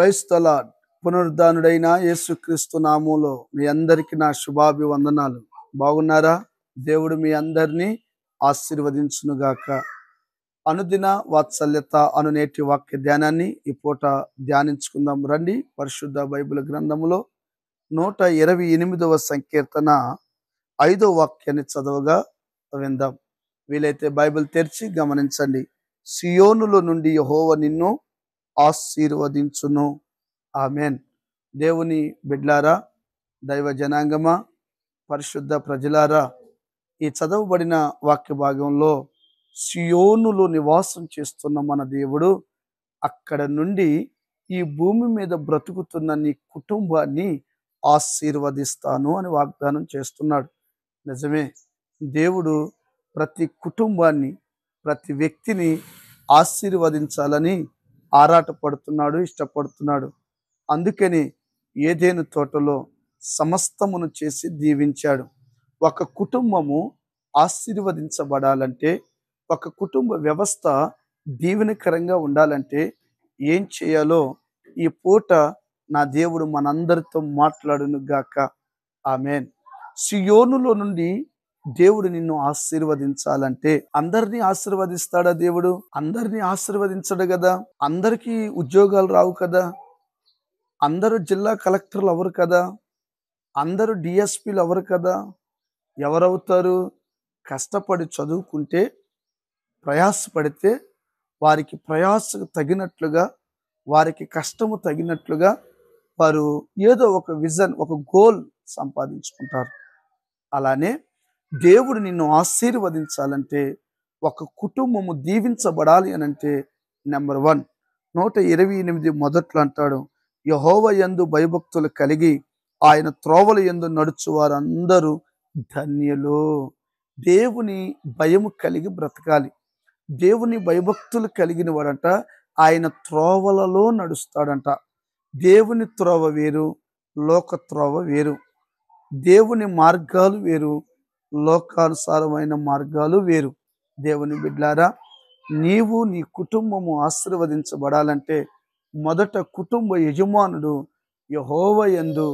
Praise the lord. పునరుద్ధానుడైన యేసుక్రీస్తు నామములో మీ అందరికీ నా శుభాభివందనాలు. బాగున్నారా? దేవుడు మీ అందరినీ ఆశీర్వదించునుగాక. అనుదిన వాత్సల్యత అను నేటి వాక్య ధ్యానాన్ని ఈ పూట ధ్యానించుకుందాం రండి. పరిశుద్ధ బైబిల్ గ్రంథములో 128వ సంకీర్తన 5వ వాక్యాన్ని చదవగా విందాం. వీలైతే బైబిల్ తెరిచి గమనించండి. సియోనులో నుండి యెహోవా నిన్ను ఆశీర్వదించును. ఆమెన్. దేవుని బిడ్లారా, దైవ జనాంగమా, పరిశుద్ధ ప్రజలారా, ఈ చదవబడిన వాక్య భాగంలో సియోనులో నివాసం చేస్తున్న మన దేవుడు అక్కడ నుండి ఈ భూమి మీద బ్రతుకుతున్న నీ కుటుంబాన్ని ఆశీర్వదిస్తాను అని వాగ్దానం చేస్తున్నాడు. నిజమే, దేవుడు ప్రతి కుటుంబాన్ని, ప్రతి వ్యక్తిని ఆశీర్వదించాలని ఆరాటపడుతున్నాడు, ఇష్టపడుతున్నాడు. అందుకని ఏదెను తోటలో సమస్తమును చేసి దీవించాడు. ఒక కుటుంబము ఆశీర్వదించబడాలంటే, ఒక కుటుంబ వ్యవస్థ దీవెనకరంగా ఉండాలంటే ఏం చేయాలో ఈ పూట నా దేవుడు మనందరితో మాట్లాడును గాక. ఆమెన్. సియోనులో నుండి దేవుడు నిన్ను ఆశీర్వదించాలంటే అందరినీ ఆశీర్వదిస్తాడా దేవుడు? అందరినీ ఆశీర్వదించడు కదా. అందరికీ ఉద్యోగాలు రావు కదా. అందరూ జిల్లా కలెక్టర్లు అవరు కదా. అందరూ డిఎస్పీలు అవరు కదా. ఎవరవుతారు? కష్టపడి చదువుకుంటే, ప్రయాసపడితే వారికి ప్రయాసకు తగినట్లుగా, వారికి కష్టము తగినట్లుగా వారు ఏదో ఒక విజన్, ఒక గోల్ సంపాదించుకుంటారు. అలానే దేవుడు నిన్ను ఆశీర్వదించాలంటే, ఒక కుటుంబము దీవించబడాలి అనంటే నెంబర్ 1 128 మొదట్లో అంటాడు, యెహోవా యందు భయభక్తులు కలిగి ఆయన త్రోవల యందు నడుచు వారందరూ ధన్యులు. దేవుని భయము కలిగి బ్రతకాలి. దేవుని భయభక్తులు కలిగిన వాడంట ఆయన త్రోవలలో నడుస్తాడంట. దేవుని త్రోవ వేరు, లోక త్రోవ వేరు. దేవుని మార్గాలు వేరు, లోకానుసారమైన మార్గాలు వేరు. దేవుని బిడ్లారా, నీవు నీ కుటుంబము ఆశీర్వదించబడాలంటే మొదట కుటుంబ యజమానుడు యెహోవా యందు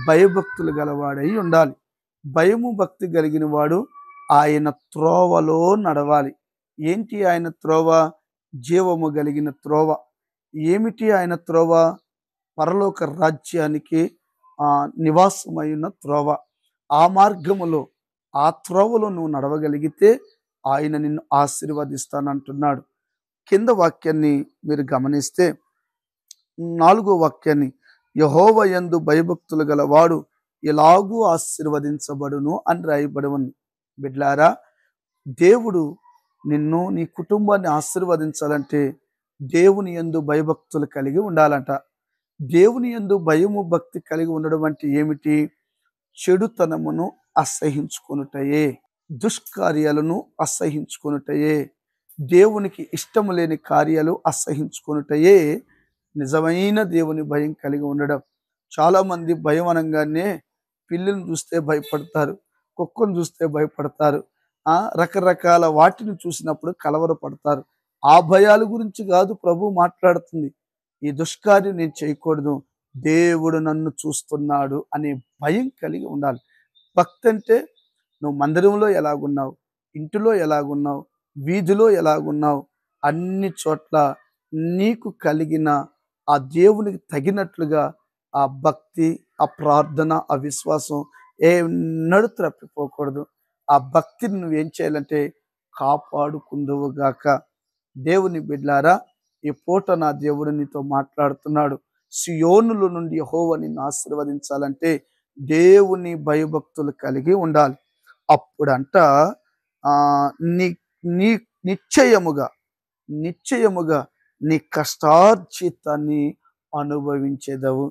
భయభక్తులు గలవాడై ఉండాలి. భయము భక్తి కలిగిన వాడు ఆయన త్రోవలో నడవాలి. ఏంటి ఆయన త్రోవ? జీవము కలిగిన త్రోవ. ఏమిటి ఆయన త్రోవ? పరలోక రాజ్యానికి నివాసమైన త్రోవ. ఆ మార్గములో, ఆ త్రోవలో నువ్వు నడవగలిగితే ఆయన నిన్ను ఆశీర్వదిస్తానంటున్నాడు. కింద వాక్యాన్ని మీరు గమనిస్తే 4వ వాక్యాన్ని, యెహోవా యందు భయభక్తులు గలవాడు ఎలాగూ ఆశీర్వదించబడును అని రాయబడి ఉంది. బిడ్లారా, దేవుడు నిన్ను, నీ కుటుంబాన్ని ఆశీర్వదించాలంటే దేవుని యందు భయభక్తులు కలిగి ఉండాలంట. దేవుని యందు భయము భక్తి కలిగి ఉండడం అంటే ఏమిటి? చెడుతనమును అసహించుకొనుటయే, దుష్కార్యాలను అసహించుకొనుటయే, దేవునికి ఇష్టము లేని కార్యాలు అసహించుకొనుటయే నిజమైన దేవుని భయం కలిగి ఉండడం. చాలామంది భయం అనగానే పిల్లిని చూస్తే భయపడతారు, కుక్కను చూస్తే భయపడతారు, రకరకాల వాటిని చూసినప్పుడు కలవరపడతారు. ఆ భయాల గురించి కాదు ప్రభు మాట్లాడుతుంది. ఈ దుష్కార్యం నేను చేయకూడదు, దేవుడు నన్ను చూస్తున్నాడు అనే భయం కలిగి ఉండాలి. భక్తి అంటే నువ్వు మందిరంలో ఎలాగున్నావు, ఇంటిలో ఎలాగున్నావు, వీధిలో ఎలాగున్నావు, అన్ని చోట్ల నీకు కలిగిన ఆ దేవునికి తగినట్లుగా ఆ భక్తి, ఆ ప్రార్థన, ఆ విశ్వాసం ఎన్నడూ తప్పిపోకూడదు. ఆ భక్తిని నువ్వేం చేయాలంటే కాపాడుకుందువుగాక. దేవుని బిడ్లారా, ఈ పూట నా దేవుడు నీతో మాట్లాడుతున్నాడు. సియోనుల నుండి యెహోవా నిన్ను ఆశీర్వదించాలంటే దేవుని భయభక్తులు కలిగి ఉండాలి. అప్పుడంట నీ నీ నిశ్చయముగా నీ కష్టార్జితాన్ని అనుభవించేదవు.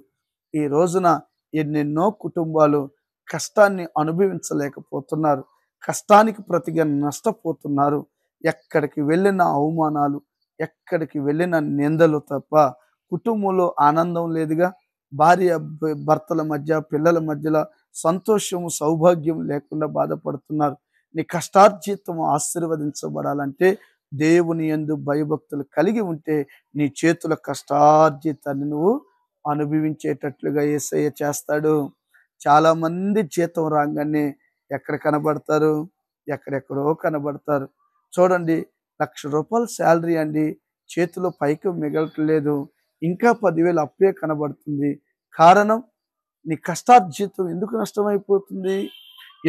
ఈ రోజున ఎన్నెన్నో కుటుంబాలు కష్టాన్ని అనుభవించలేకపోతున్నారు. కష్టానికి ప్రతిగా నష్టపోతున్నారు. ఎక్కడికి వెళ్ళిన అవమానాలు, ఎక్కడికి వెళ్ళిన నిందలు తప్ప కుటుంబంలో ఆనందం లేదుగా. భార్య భర్తల మధ్య, పిల్లల మధ్యలో సంతోషము, సౌభాగ్యం లేకుండా బాధపడుతున్నారు. నీ కష్టార్జితం ఆశీర్వదించబడాలంటే దేవుని యందు భయభక్తులు కలిగి ఉంటే నీ చేతుల కష్టార్జితాన్ని నువ్వు అనుభవించేటట్లుగా యేసయ్య చేస్తాడు. చాలా మంది జీతం రాగానే ఎక్కడ కనబడతారు? ఎక్కడెక్కడో కనబడతారు. చూడండి, ₹1,00,000 శాలరీ అండి. చేతిలో పైకి మిగలట్లేదు. ఇంకా 10,000 అప్పే కనబడుతుంది. కారణం, నీ కష్టార్జితం ఎందుకు నష్టమైపోతుంది?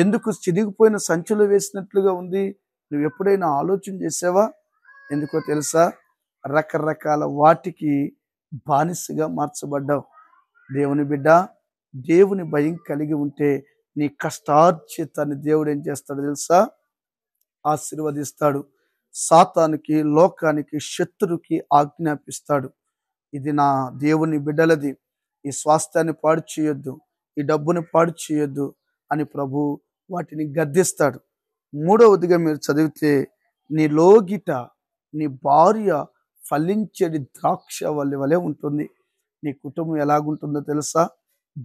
ఎందుకు చిరిగిపోయిన సంచిలో వేసినట్లుగా ఉంది? నువ్వెప్పుడైనా ఆలోచన చేసావా? ఎందుకో తెలుసా? రకరకాల వాటికి బానిసగా మార్చబడ్డావు. దేవుని బిడ్డ, దేవుని భయం కలిగి ఉంటే నీ కష్టార్జితాన్ని దేవుడు ఏం చేస్తాడో తెలుసా? ఆశీర్వదిస్తాడు. సాతానుకి, లోకానికి, శత్రువుకి ఆజ్ఞాపిస్తాడు. ఇది నా దేవుని బిడ్డలది. ఈ స్వాస్థ్యాన్ని పాడు చేయొద్దు, ఈ డబ్బుని పాడు చేయొద్దు అని ప్రభు వాటిని గద్దిస్తాడు. మూడవదిగా మీరు చదివితే, నీ లోగిట నీ భార్య ఫలించడి ద్రాక్ష వల్లె వలె ఉంటుంది. నీ కుటుంబం ఎలాగుంటుందో తెలుసా?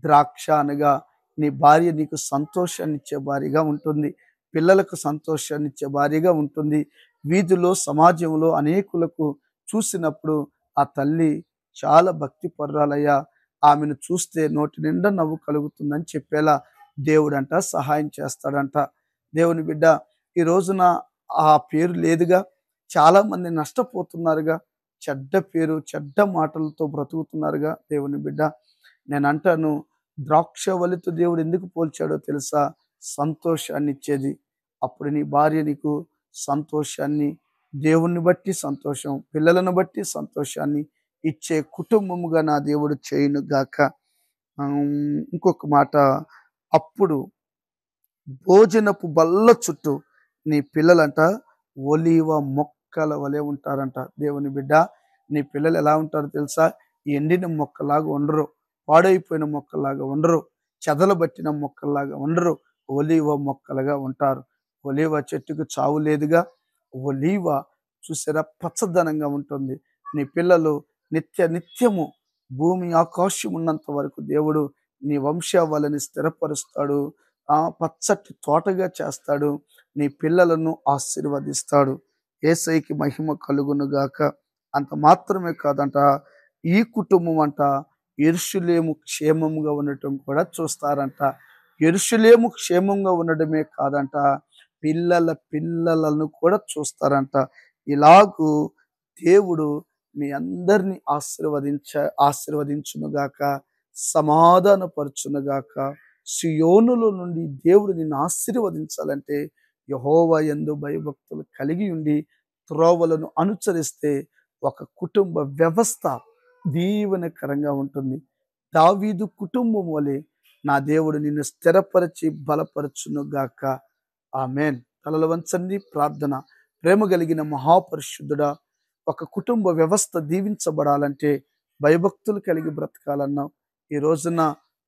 ద్రాక్ష అనగా నీ భార్య నీకు సంతోషాన్ని ఇచ్చే భార్యగా ఉంటుంది. పిల్లలకు సంతోషాన్ని ఇచ్చే భార్యగా ఉంటుంది. వీధిలో, సమాజంలో అనేకులకు చూసినప్పుడు ఆ తల్లి చాలా భక్తి పరురాలయ్యా, ఆమెను చూస్తే నోటి నిండా నవ్వు కలుగుతుందని చెప్పేలా దేవుడంట సహాయం చేస్తాడంట. దేవుని బిడ్డ, ఈ రోజున ఆ పేరు లేదుగా. చాలా మంది నష్టపోతున్నారుగా. చెడ్డ పేరు, చెడ్డ మాటలతో బ్రతుకుతున్నారుగా. దేవుని బిడ్డ, నేను అంటాను, ద్రాక్షవల్లితో దేవుడు ఎందుకు పోల్చాడో తెలుసా? సంతోషాన్ని ఇచ్చేది. అప్పుడు నీ భార్య నీకు సంతోషాన్ని, దేవుణ్ణి బట్టి సంతోషం, పిల్లలను బట్టి సంతోషాన్ని ఇచ్చే కుటుంబముగా నా దేవుడు చేయును గాక. ఇంకొక మాట, అప్పుడు భోజనపు బల్ల చుట్టూ నీ పిల్లలంట ఒలీవ మొక్కల వలె ఉంటారంట. దేవుని బిడ్డ, నీ పిల్లలు ఎలా ఉంటారో తెలుసా? ఎండిన మొక్కలాగా ఉండరు, పాడైపోయిన మొక్కలాగా ఉండరు, చెదలబట్టిన మొక్కలాగా ఉండరు, ఒలీవ మొక్కలుగా ఉంటారు. ఒలీవ చెట్టుకు చావు లేదుగా. ఒలీవ చూసారా, పచ్చదనంగా ఉంటుంది. నీ పిల్లలు నిత్యము భూమి ఆకాశం ఉన్నంత వరకు దేవుడు నీ వంశావళిని స్థిరపరుస్తాడు. పచ్చటి తోటగా చేస్తాడు. నీ పిల్లలను ఆశీర్వదిస్తాడు. యేసయ్యకి మహిమ కలుగును గాక. అంత మాత్రమే కాదంట, ఈ కుటుంబం అంట యెరూషలేము క్షేమంగా ఉండటం కూడా చూస్తారంట. యెరూషలేము క్షేమంగా ఉండడమే కాదంట, పిల్లలను కూడా చూస్తారంట. ఇలాగూ దేవుడు మీ అందరినీ ఆశీర్వదించునుగాక, సమాధానపరచునుగాక. సియోనులో నుండి దేవుడు నిన్ను ఆశీర్వదించాలంటే యెహోవా యందు భయభక్తులు కలిగి ఉండి త్రోవలను అనుసరిస్తే ఒక కుటుంబ వ్యవస్థ దీవెనకరంగా ఉంటుంది. దావీదు కుటుంబం వలె నా దేవుడు నిన్ను స్థిరపరిచి బలపరచునుగాక. ఆమేన్. తలలు వంచండి, ప్రార్థన. ప్రేమ కలిగిన మహాపరిశుద్ధుడా, ఒక కుటుంబ వ్యవస్థ దీవించబడాలంటే భయభక్తులు కలిగి బ్రతకాలన్నావు. ఈ రోజున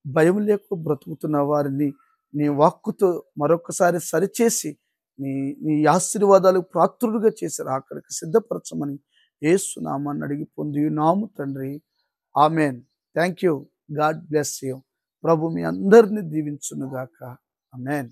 భయం లేక బ్రతుకుతున్న వారిని నీ వాక్కుతో మరొకసారి సరిచేసి నీ ఆశీర్వాదాలకు పాత్రులుగా చేసి అక్కడికి సిద్ధపరచమని యేసు నామాన్ని అడిగి పొందియున్నాము తండ్రి. ఆమేన్. Thank you. God bless you. ప్రభు మీ అందరినీ దీవించునుగాక. ఆమేన్.